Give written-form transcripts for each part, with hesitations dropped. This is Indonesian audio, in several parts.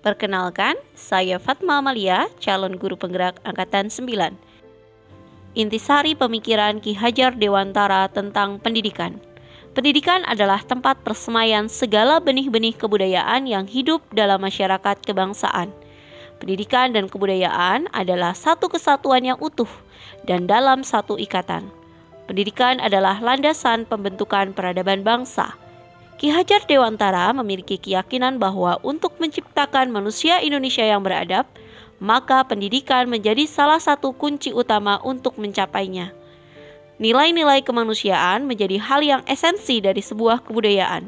Perkenalkan, saya Fatma Amalia, calon guru penggerak Angkatan 9. Intisari pemikiran Ki Hajar Dewantara tentang pendidikan. Pendidikan adalah tempat persemaian segala benih-benih kebudayaan yang hidup dalam masyarakat kebangsaan. Pendidikan dan kebudayaan adalah satu kesatuan yang utuh dan dalam satu ikatan. Pendidikan adalah landasan pembentukan peradaban bangsa. Ki Hajar Dewantara memiliki keyakinan bahwa untuk menciptakan manusia Indonesia yang beradab, maka pendidikan menjadi salah satu kunci utama untuk mencapainya. Nilai-nilai kemanusiaan menjadi hal yang esensi dari sebuah kebudayaan.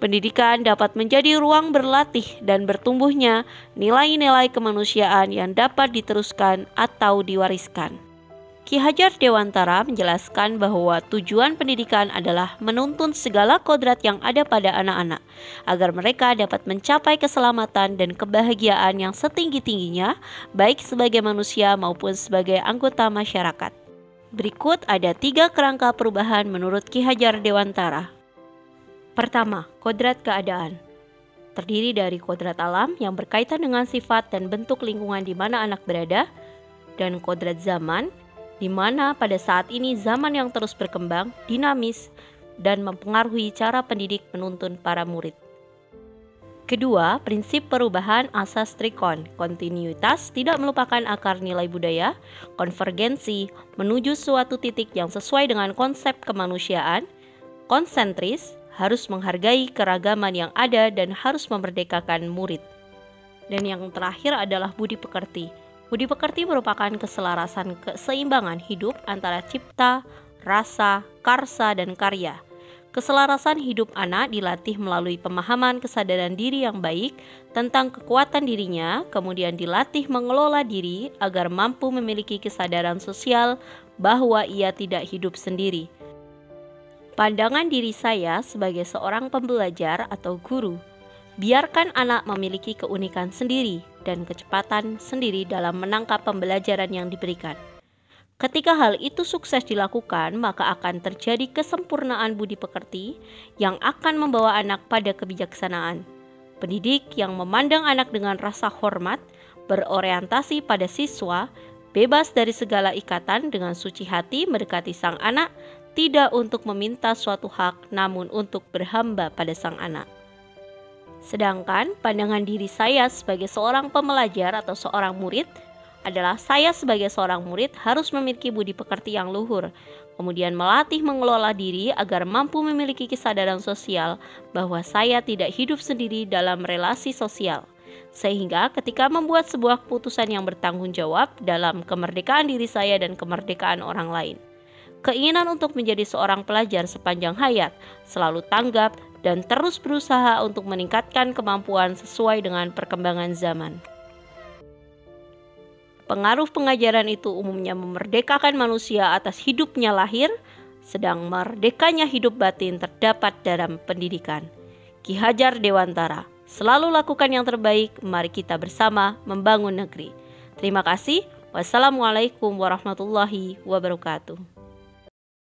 Pendidikan dapat menjadi ruang berlatih dan bertumbuhnya nilai-nilai kemanusiaan yang dapat diteruskan atau diwariskan. Ki Hajar Dewantara menjelaskan bahwa tujuan pendidikan adalah menuntun segala kodrat yang ada pada anak-anak, agar mereka dapat mencapai keselamatan dan kebahagiaan yang setinggi-tingginya, baik sebagai manusia maupun sebagai anggota masyarakat. Berikut ada 3 kerangka perubahan menurut Ki Hajar Dewantara. Pertama, kodrat keadaan. Terdiri dari kodrat alam yang berkaitan dengan sifat dan bentuk lingkungan di mana anak berada, dan kodrat zaman, di mana pada saat ini zaman yang terus berkembang, dinamis, dan mempengaruhi cara pendidik menuntun para murid. Kedua, prinsip perubahan asas trikon, kontinuitas tidak melupakan akar nilai budaya, konvergensi menuju suatu titik yang sesuai dengan konsep kemanusiaan, konsentris, harus menghargai keragaman yang ada dan harus memerdekakan murid. Dan yang terakhir adalah budi pekerti. Budi pekerti merupakan keselarasan keseimbangan hidup antara cipta, rasa, karsa, dan karya. Keselarasan hidup anak dilatih melalui pemahaman kesadaran diri yang baik tentang kekuatan dirinya, kemudian dilatih mengelola diri agar mampu memiliki kesadaran sosial bahwa ia tidak hidup sendiri. Pandangan diri saya sebagai seorang pembelajar atau guru, biarkan anak memiliki keunikan sendiri dan kecepatan sendiri dalam menangkap pembelajaran yang diberikan. Ketika hal itu sukses dilakukan, maka akan terjadi kesempurnaan budi pekerti yang akan membawa anak pada kebijaksanaan. Pendidik yang memandang anak dengan rasa hormat, berorientasi pada siswa, bebas dari segala ikatan, dengan suci hati mendekati sang anak, tidak untuk meminta suatu hak, namun untuk berhamba pada sang anak. Sedangkan pandangan diri saya sebagai seorang pembelajar atau seorang murid adalah saya sebagai seorang murid harus memiliki budi pekerti yang luhur, kemudian melatih mengelola diri agar mampu memiliki kesadaran sosial bahwa saya tidak hidup sendiri dalam relasi sosial. Sehingga ketika membuat sebuah keputusan yang bertanggung jawab dalam kemerdekaan diri saya dan kemerdekaan orang lain. Keinginan untuk menjadi seorang pelajar sepanjang hayat, selalu tanggap dan terus berusaha untuk meningkatkan kemampuan sesuai dengan perkembangan zaman. Pengaruh pengajaran itu umumnya memerdekakan manusia atas hidupnya lahir, sedang merdekanya hidup batin terdapat dalam pendidikan. Ki Hajar Dewantara, selalu lakukan yang terbaik, mari kita bersama membangun negeri. Terima kasih. Wassalamualaikum warahmatullahi wabarakatuh.